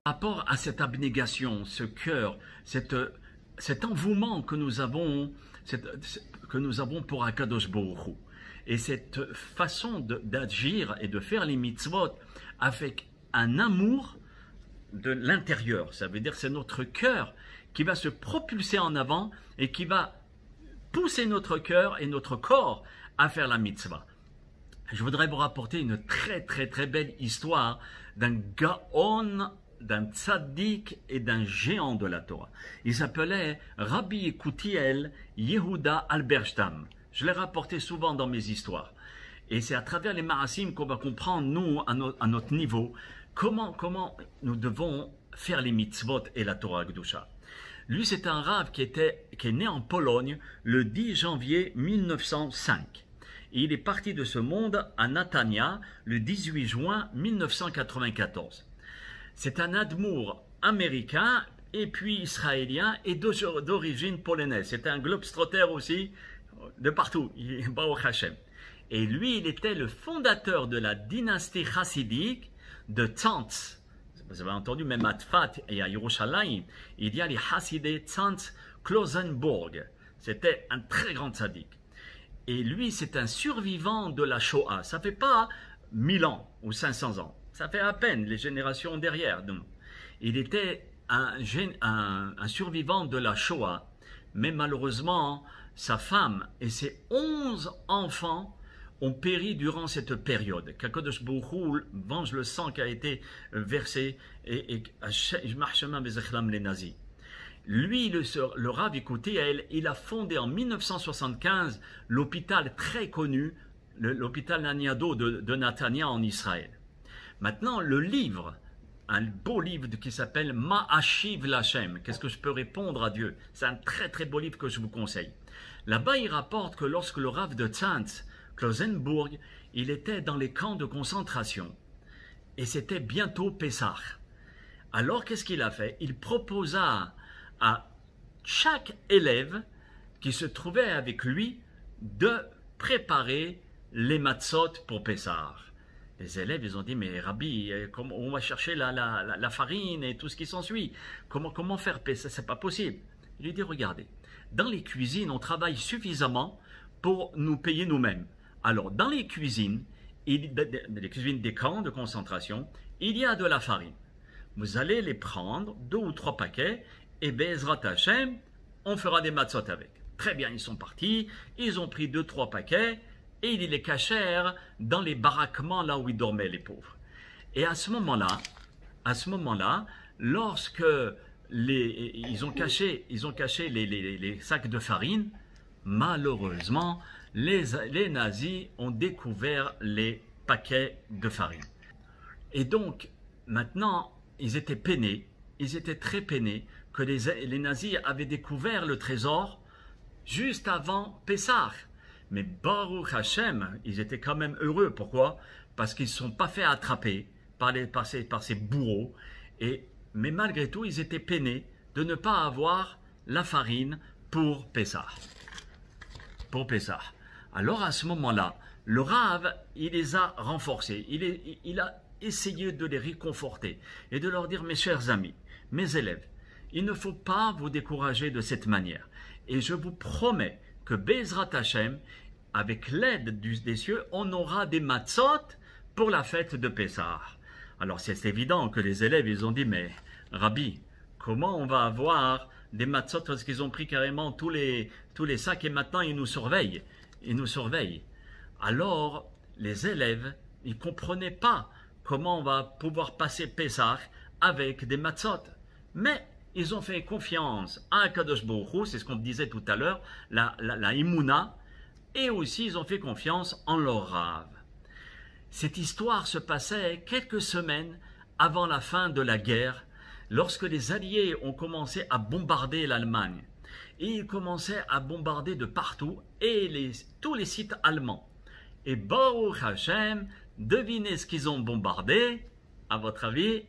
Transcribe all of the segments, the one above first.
rapport à cette abnégation, ce cœur, cet envouement que nous avons pour Akadosh Baruch Hu, et cette façon d'agir et de faire les mitzvot avec un amour de l'intérieur, ça veut dire c'est notre cœur qui va se propulser en avant et qui va pousser notre cœur et notre corps à faire la mitzvah. Je voudrais vous rapporter une très belle histoire d'un Gaon, d'un tzaddik et d'un géant de la Torah. Il s'appelait Rabbi Yekutiel Yehuda Alberstam. Je l'ai rapporté souvent dans mes histoires. Et c'est à travers les marasim qu'on va comprendre, nous, à notre niveau, comment nous devons faire les mitzvot et la Torah Kedusha. Lui, c'est un rave qui est né en Pologne le 10 janvier 1905. Et il est parti de ce monde à Natania le 18 juin 1994. C'est un admour américain et puis israélien et d'origine polonaise. C'est un globetrotter aussi, de partout, Baruch Hashem. Et lui, il était le fondateur de la dynastie chassidique de Tzantz. Vous avez entendu, même à Tfat et à Yerushalayim, il y a les Hassidés Tzantz Klausenburg. C'était un très grand tzaddik. Et lui, c'est un survivant de la Shoah. Ça ne fait pas 1000 ans ou 500 ans. Ça fait à peine les générations derrière. Donc, il était un survivant de la Shoah. Mais malheureusement, sa femme et ses 11 enfants ont péri durant cette période. Qu'Akadosh Baruch Hu venge le sang qui a été versé et les nazis. Lui, le Rav Yekutiel, il a fondé en 1975 l'hôpital très connu, l'hôpital Laniado de Natania en Israël. Maintenant, le livre, un beau livre qui s'appelle Ma'ashiv Lashem, qu'est-ce que je peux répondre à Dieu? C'est un très beau livre que je vous conseille. Là-bas, il rapporte que lorsque le Rav de Tzantz, Klausenburg, il était dans les camps de concentration et c'était bientôt Pessah. Alors, qu'est-ce qu'il a fait? Il proposa à chaque élève qui se trouvait avec lui de préparer les matzot pour Pessah. Les élèves, ils ont dit, mais Rabbi, comment on va chercher la farine et tout ce qui s'ensuit? Comment faire Pessah? C'est pas possible. Il lui dit, regardez, dans les cuisines, on travaille suffisamment pour nous payer nous-mêmes. Alors, dans les cuisines des camps de concentration, il y a de la farine. Vous allez les prendre, 2 ou 3 paquets, et Bezrat Hashem, on fera des matzot avec. Très bien, ils sont partis, ils ont pris 2-3 paquets, et ils les cachèrent dans les baraquements là où ils dormaient, les pauvres. Et à ce moment-là, lorsque ils ont caché les sacs de farine, malheureusement, les nazis ont découvert les paquets de farine. Et donc, maintenant, ils étaient peinés, ils étaient très peinés que les nazis avaient découvert le trésor juste avant Pessah. Mais Baruch Hashem, ils étaient quand même heureux. Pourquoi? Parce qu'ils ne se sont pas fait attraper par ces bourreaux. Mais malgré tout, ils étaient peinés de ne pas avoir la farine pour Pessah. Alors à ce moment-là, le Rav, il les a renforcés. Il a essayé de les réconforter et de leur dire, mes chers amis, mes élèves, il ne faut pas vous décourager de cette manière. Et je vous promets que Bezrat Hashem, avec l'aide des cieux, on aura des matzot pour la fête de Pessah. Alors c'est évident que les élèves, ils ont dit, mais Rabbi, comment on va avoir des matzot parce qu'ils ont pris carrément tous les sacs et maintenant ils nous surveillent. Alors, les élèves, ils ne comprenaient pas comment on va pouvoir passer Pessah avec des matzot. Mais ils ont fait confiance à Akadosh Baruch Hu, c'est ce qu'on disait tout à l'heure, la Imuna, et aussi ils ont fait confiance en leur Rav. Cette histoire se passait quelques semaines avant la fin de la guerre, lorsque les Alliés ont commencé à bombarder l'Allemagne. Et ils commençaient à bombarder de partout, et tous les sites allemands. Et Baruch Hashem, devinez ce qu'ils ont bombardé, à votre avis?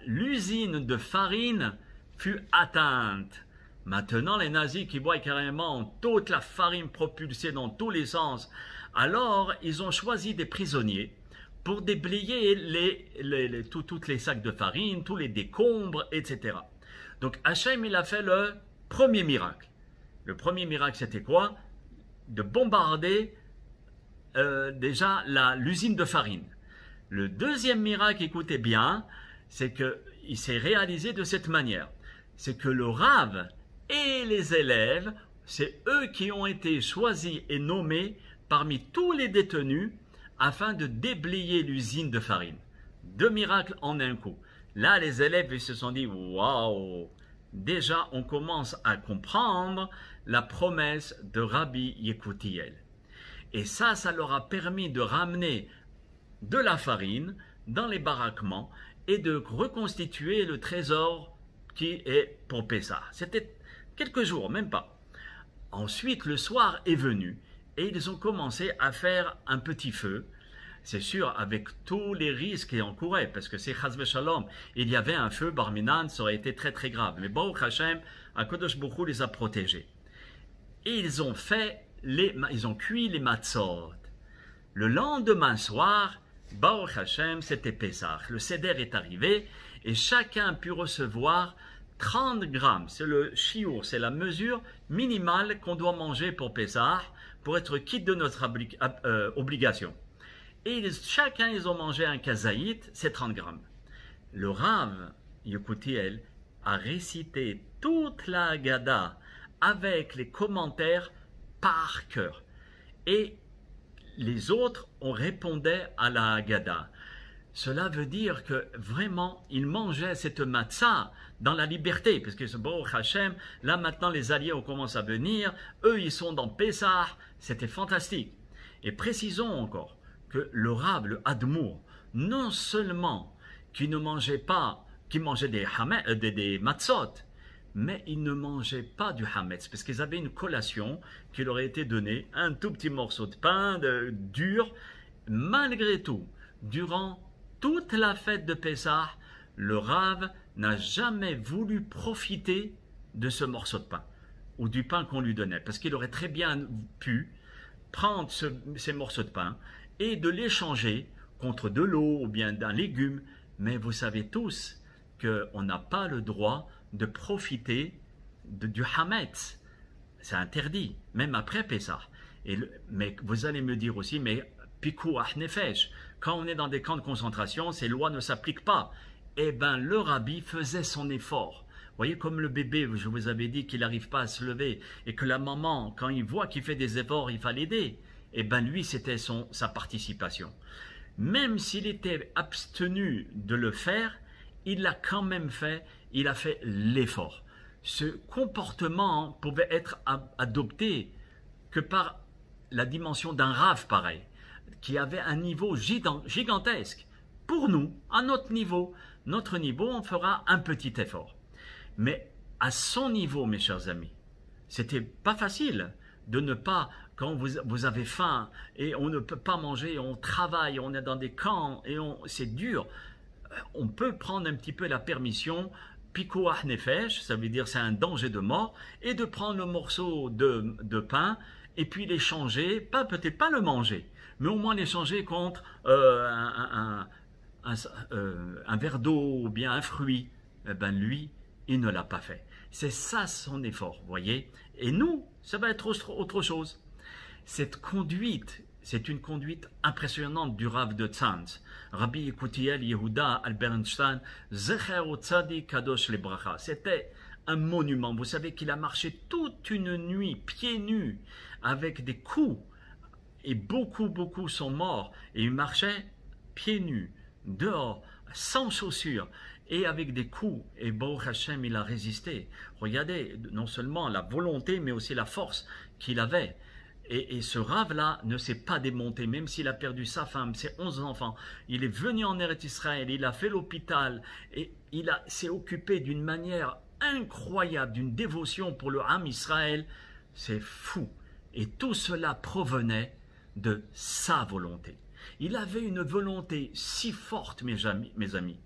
L'usine de farine fut atteinte. Maintenant, les nazis qui voient carrément toute la farine propulsée dans tous les sens, alors ils ont choisi des prisonniers pour déblayer toutes les sacs de farine, tous les décombres, etc. Donc Hachem, il a fait le premier miracle. Le premier miracle, c'était quoi? De bombarder déjà l'usine de farine. Le deuxième miracle, écoutez bien, c'est qu'il s'est réalisé de cette manière. C'est que le Rav et les élèves, c'est eux qui ont été choisis et nommés parmi tous les détenus afin de déblayer l'usine de farine. Deux miracles en un coup. Là, les élèves ils se sont dit, waouh, déjà on commence à comprendre la promesse de Rabbi Yekutiel. Et ça leur a permis de ramener de la farine dans les baraquements et de reconstituer le trésor qui est pour Pessah. C'était quelques jours, même pas. Ensuite, le soir est venu et ils ont commencé à faire un petit feu. C'est sûr, avec tous les risques qu'ils encouraient, parce que c'est Chas v'Shalom, il y avait un feu, Bar Minan, ça aurait été très très grave. Mais Baruch Hashem, HaKadosh Baruch Hu les a protégés. Et ils ont cuit les matzot. Le lendemain soir, Baruch Hashem, c'était Pessah. Le Seder est arrivé et chacun a pu recevoir 30 grammes. C'est le chiour, c'est la mesure minimale qu'on doit manger pour Pessah, pour être quitte de notre obligation. Et chacun, ils ont mangé un kazaït, c'est 30 grammes. Le Rav Yekutiel a récité toute la Haggadah avec les commentaires par cœur. Et les autres, on répondait à la Haggadah. Cela veut dire que vraiment, ils mangeaient cette matzah dans la liberté, parce que ce Baruch Hashem, là maintenant les alliés ont commencé à venir, eux ils sont dans Pessah, c'était fantastique. Et précisons encore que le Rav, le Admour, non seulement qui ne mangeait pas, qui mangeait des matzot, mais il ne mangeait pas du hametz, parce qu'ils avaient une collation qui leur a été donnée, un tout petit morceau de pain dur. Malgré tout, durant toute la fête de Pessah, le Rav n'a jamais voulu profiter de ce morceau de pain, ou du pain qu'on lui donnait, parce qu'il aurait très bien pu prendre ces morceaux de pain et de l'échanger contre de l'eau ou bien d'un légume. Mais vous savez tous qu'on n'a pas le droit de profiter du hametz. C'est interdit, même après Pessah. Mais vous allez me dire aussi, mais pikuach nefesh, quand on est dans des camps de concentration, ces lois ne s'appliquent pas. Eh bien, le rabbi faisait son effort. Vous voyez, comme le bébé, je vous avais dit qu'il n'arrive pas à se lever, et que la maman, quand il voit qu'il fait des efforts, il va l'aider. Eh bien, lui, c'était sa participation. Même s'il était abstenu de le faire, il l'a quand même fait, il a fait l'effort. Ce comportement pouvait être adopté que par la dimension d'un Rav pareil, qui avait un niveau gigantesque. Pour nous, à notre niveau, on fera un petit effort. Mais à son niveau, mes chers amis, c'était pas facile de ne pas, quand vous avez faim et on ne peut pas manger, on travaille, on est dans des camps et c'est dur, on peut prendre un petit peu la permission, pikuach nefesh, ça veut dire c'est un danger de mort, et de prendre le morceau de pain et puis l'échanger, peut-être pas le manger, mais au moins l'échanger contre un verre d'eau ou bien un fruit. Eh bien lui, il ne l'a pas fait. C'est ça son effort, vous voyez. Et nous, ça va être autre chose. Cette conduite, c'est une conduite impressionnante du Rav de Tzantz. Rabbi Yekutiel Yehuda Albernstein, Zecher Tzadi Kadosh Lebracha. C'était un monument. Vous savez qu'il a marché toute une nuit, pieds nus, avec des coups. Et beaucoup sont morts. Et il marchait pieds nus, dehors, sans chaussures. Et avec des coups, et Baruch Hashem, il a résisté. Regardez, non seulement la volonté, mais aussi la force qu'il avait. Et ce Rav-là ne s'est pas démonté, même s'il a perdu sa femme, ses 11 enfants. Il est venu en Eretz Israël, il a fait l'hôpital, et il s'est occupé d'une manière incroyable, d'une dévotion pour le Ham Israël. C'est fou. Et tout cela provenait de sa volonté. Il avait une volonté si forte, mes amis,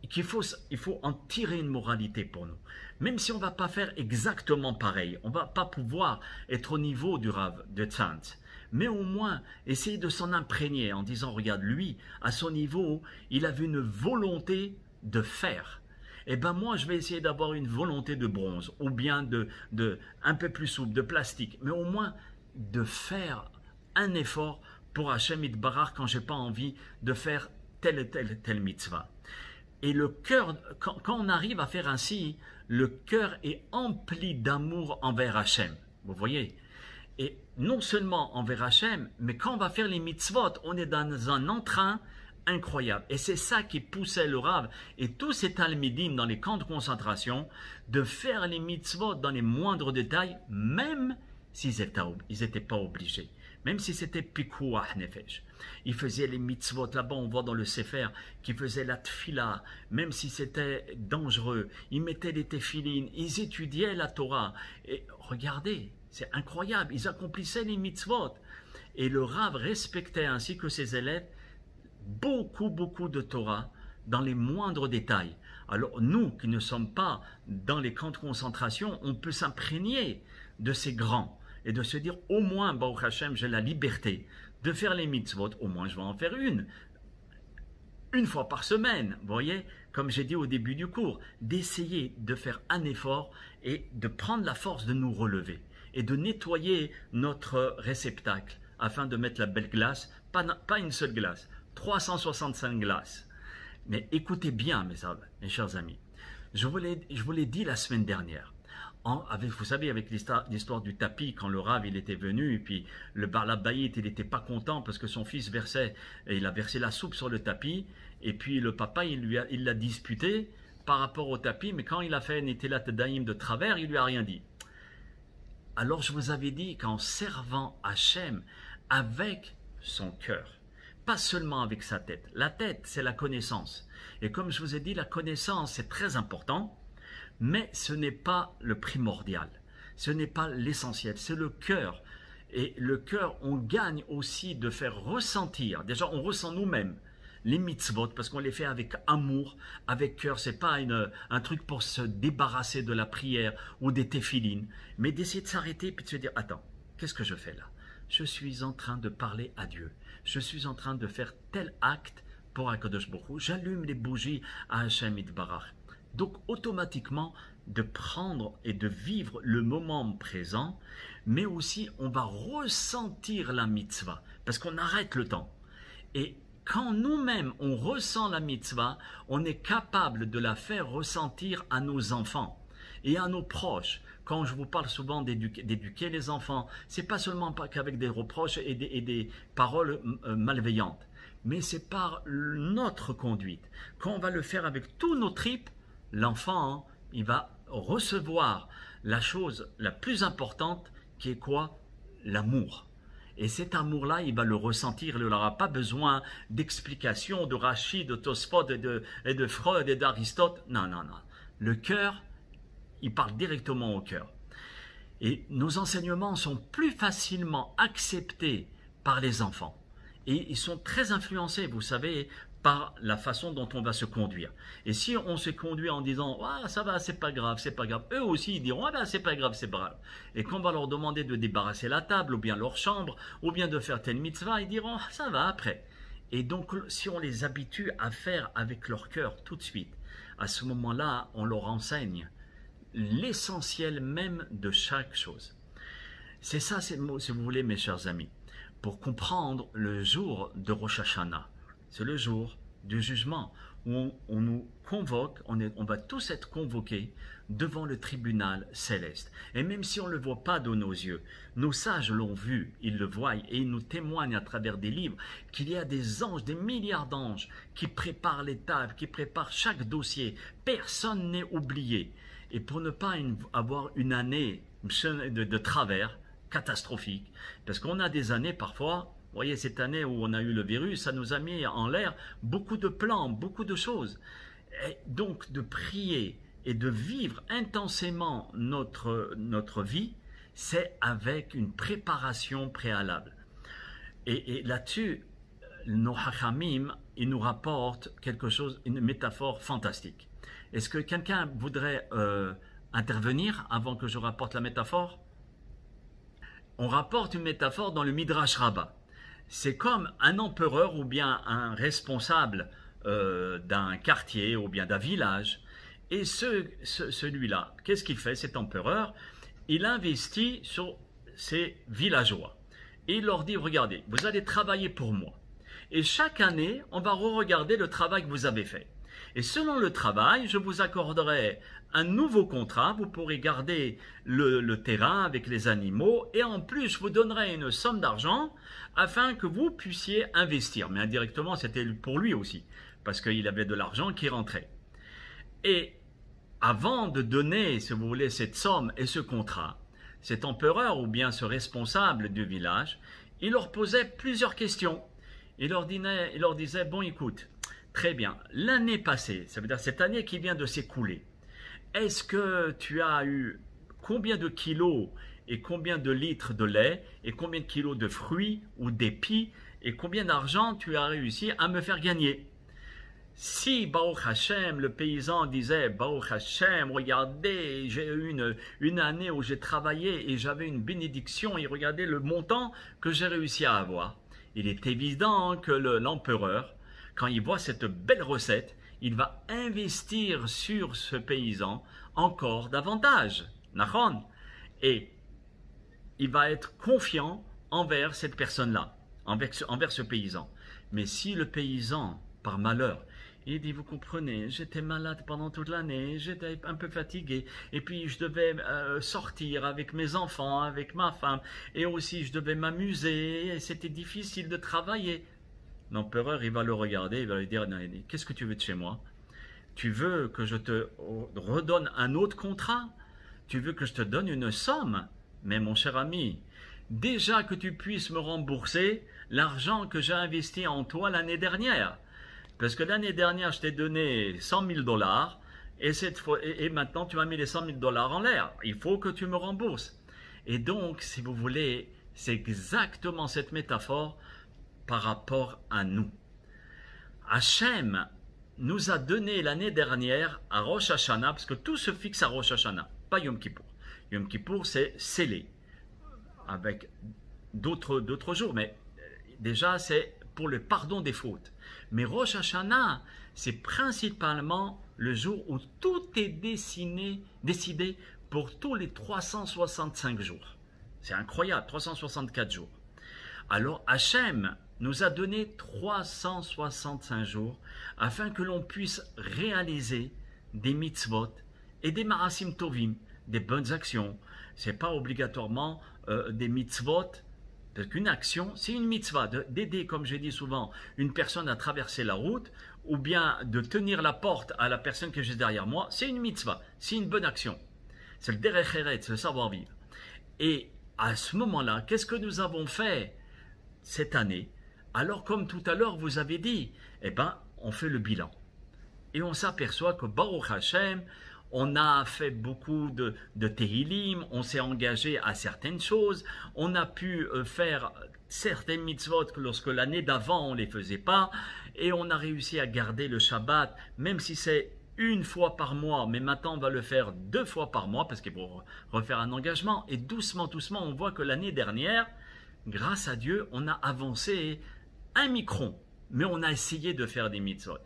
qu'il faut en tirer une moralité pour nous. Même si on ne va pas faire exactement pareil, on ne va pas pouvoir être au niveau du Rav de Tzantz. mais au moins essayer de s'en imprégner en disant, regarde, lui, à son niveau, il avait une volonté de faire. Eh bien moi, je vais essayer d'avoir une volonté de bronze, ou bien un peu plus souple, de plastique, mais au moins de faire un effort pour Hachem Yitbarach quand j'ai pas envie de faire telle mitzvah. Et le cœur, quand on arrive à faire ainsi, le cœur est empli d'amour envers Hachem. Vous voyez? Et non seulement envers Hachem, mais quand on va faire les mitzvot, on est dans un entrain incroyable. Et c'est ça qui poussait le Rav et tous ces talmidim dans les camps de concentration de faire les mitzvot dans les moindres détails, même s'ils n'étaient pas obligés. Même si c'était pikuach nefesh. Ils faisaient les mitzvot, là-bas on voit dans le Sefer, qu'ils faisaient la tfila, même si c'était dangereux. Ils mettaient les téphilines, ils étudiaient la Torah. Et regardez, c'est incroyable, ils accomplissaient les mitzvot. Et le Rav respectait ainsi que ses élèves beaucoup de Torah dans les moindres détails. Alors nous qui ne sommes pas dans les camps de concentration, on peut s'imprégner de ces grands et de se dire au moins, Baruch Hashem, j'ai la liberté de faire les mitzvot, au moins je vais en faire une fois par semaine, vous voyez, comme j'ai dit au début du cours, d'essayer de faire un effort et de prendre la force de nous relever et de nettoyer notre réceptacle afin de mettre la belle glace, pas une seule glace, 365 glaces. Mais écoutez bien, mes chers amis, je vous l'ai dit la semaine dernière, vous savez, avec l'histoire du tapis, quand le Rav il était venu, et puis le Barlabayit il n'était pas content parce que son fils il a versé la soupe sur le tapis, et puis le papa il l'a disputé par rapport au tapis, mais quand il a fait Netilat Daim de travers, il lui a rien dit. Alors je vous avais dit qu'en servant Hachem avec son cœur, pas seulement avec sa tête. La tête, c'est la connaissance. Et comme je vous ai dit, la connaissance, c'est très important, mais ce n'est pas le primordial. Ce n'est pas l'essentiel, c'est le cœur. Et le cœur, on gagne aussi de faire ressentir. Déjà, on ressent nous-mêmes les mitzvot, parce qu'on les fait avec amour, avec cœur. Ce n'est pas un truc pour se débarrasser de la prière ou des téphilines, mais d'essayer de s'arrêter et de se dire, attends, qu'est-ce que je fais là? Je suis en train de parler à Dieu. Je suis en train de faire tel acte pour Akadosh Baruch Hu. J'allume les bougies à Hachem Yitbarach. Donc automatiquement de prendre et de vivre le moment présent, mais aussi on va ressentir la mitzvah, parce qu'on arrête le temps. Et quand nous-mêmes on ressent la mitzvah, on est capable de la faire ressentir à nos enfants et à nos proches. Quand je vous parle souvent d'éduquer les enfants, c'est pas seulement qu'avec des reproches et des paroles malveillantes, mais c'est par notre conduite. Quand on va le faire avec tous nos tripes, l'enfant, il va recevoir la chose la plus importante qui est quoi? L'amour. Et cet amour-là, il va le ressentir, il n'aura pas besoin d'explications de Rashi, de Tosfot et de Freud et d'Aristote. Non. Le cœur, il parle directement au cœur. Et nos enseignements sont plus facilement acceptés par les enfants. Et ils sont très influencés, vous savez, par la façon dont on va se conduire. Et si on se conduit en disant « Ah, ça va, c'est pas grave, eux aussi ils diront « Ah ben, c'est pas grave, c'est pas grave ». Et quand on va leur demander de débarrasser la table, ou bien leur chambre, ou bien de faire telle mitzvah, ils diront « Ça va après ». Et donc, si on les habitue à faire avec leur cœur tout de suite, à ce moment-là, on leur enseigne l'essentiel même de chaque chose. C'est ça, si vous voulez, mes chers amis, pour comprendre le jour de Rosh Hashanah. C'est le jour du jugement où on nous convoque, on va tous être convoqués devant le tribunal céleste. Et même si on ne le voit pas de nos yeux, nos sages l'ont vu, ils le voient et ils nous témoignent à travers des livres qu'il y a des anges, des milliards d'anges qui préparent les tables, qui préparent chaque dossier. Personne n'est oublié. Et pour ne pas avoir une année de travers catastrophique, parce qu'on a des années parfois, vous voyez cette année où on a eu le virus, ça nous a mis en l'air beaucoup de plans, beaucoup de choses. Et donc de prier et de vivre intensément notre vie, c'est avec une préparation préalable. Et là-dessus, nos hachamim, ils nous rapportent quelque chose, une métaphore fantastique. Est-ce que quelqu'un voudrait intervenir avant que je rapporte la métaphore? on rapporte une métaphore dans le Midrash Rabbah. C'est comme un empereur ou bien un responsable d'un quartier ou bien d'un village. Et celui-là, qu'est-ce qu'il fait, cet empereur? Il investit sur ses villageois. Et il leur dit, regardez, vous allez travailler pour moi. Et chaque année, on va re-regarder le travail que vous avez fait. Et selon le travail, je vous accorderai un nouveau contrat. Vous pourrez garder le terrain avec les animaux. Et en plus, je vous donnerai une somme d'argent afin que vous puissiez investir. Mais indirectement, c'était pour lui aussi, parce qu'il avait de l'argent qui rentrait. Et avant de donner, si vous voulez, cette somme et ce contrat, cet empereur ou bien ce responsable du village, il leur posait plusieurs questions. Il leur disait, bon écoute, très bien, l'année passée, ça veut dire cette année qui vient de s'écouler, est-ce que tu as eu combien de kilos et combien de litres de lait et combien de kilos de fruits ou d'épis et combien d'argent tu as réussi à me faire gagner? Si, Baruch Hashem, le paysan disait, Baruch Hashem, regardez, j'ai eu une année où j'ai travaillé et j'avais une bénédiction, et regardez le montant que j'ai réussi à avoir. Il est évident que l'empereur, quand il voit cette belle recette, il va investir sur ce paysan encore davantage. Nachon. Et il va être confiant envers cette personne-là, envers ce paysan. Mais si le paysan, par malheur, il dit, vous comprenez, j'étais malade pendant toute l'année, j'étais un peu fatigué, et puis je devais sortir avec mes enfants, avec ma femme, et aussi je devais m'amuser, et c'était difficile de travailler. L'empereur, il va le regarder, il va lui dire, qu'est-ce que tu veux de chez moi? Tu veux que je te redonne un autre contrat? Tu veux que je te donne une somme? Mais mon cher ami, déjà que tu puisses me rembourser l'argent que j'ai investi en toi l'année dernière. Parce que l'année dernière, je t'ai donné 100 000 $, et maintenant tu m'as mis les 100 000 $ en l'air. Il faut que tu me rembourses. Et donc, si vous voulez, c'est exactement cette métaphore par rapport à nous. Hachem nous a donné l'année dernière à Rosh Hashanah, parce que tout se fixe à Rosh Hashanah, pas Yom Kippour. Yom Kippour, c'est scellé, avec d'autres jours, mais déjà, c'est pour le pardon des fautes. Mais Rosh Hashanah, c'est principalement le jour où tout est décidé pour tous les 365 jours. C'est incroyable, 364 jours. Alors Hachem nous a donné 365 jours afin que l'on puisse réaliser des mitzvot et des ma'asim tovim, des bonnes actions. Ce n'est pas obligatoirement des mitzvot. Parce qu'une action, c'est une mitzvah, d'aider, comme j'ai dit souvent, une personne à traverser la route, ou bien de tenir la porte à la personne que j'ai derrière moi, c'est une mitzvah, c'est une bonne action. C'est le derech eretz, c'est le savoir-vivre. Et à ce moment-là, qu'est-ce que nous avons fait cette année? Alors, comme tout à l'heure, vous avez dit, eh bien, on fait le bilan. Et on s'aperçoit que Baruch Hashem, on a fait beaucoup de Tehillim, on s'est engagé à certaines choses, on a pu faire certaines mitzvot que lorsque l'année d'avant on ne les faisait pas, et on a réussi à garder le Shabbat, même si c'est une fois par mois, mais maintenant on va le faire 2 fois par mois, parce qu'il faut refaire un engagement, et doucement, on voit que l'année dernière, grâce à Dieu, on a avancé 1 micron, mais on a essayé de faire des mitzvot.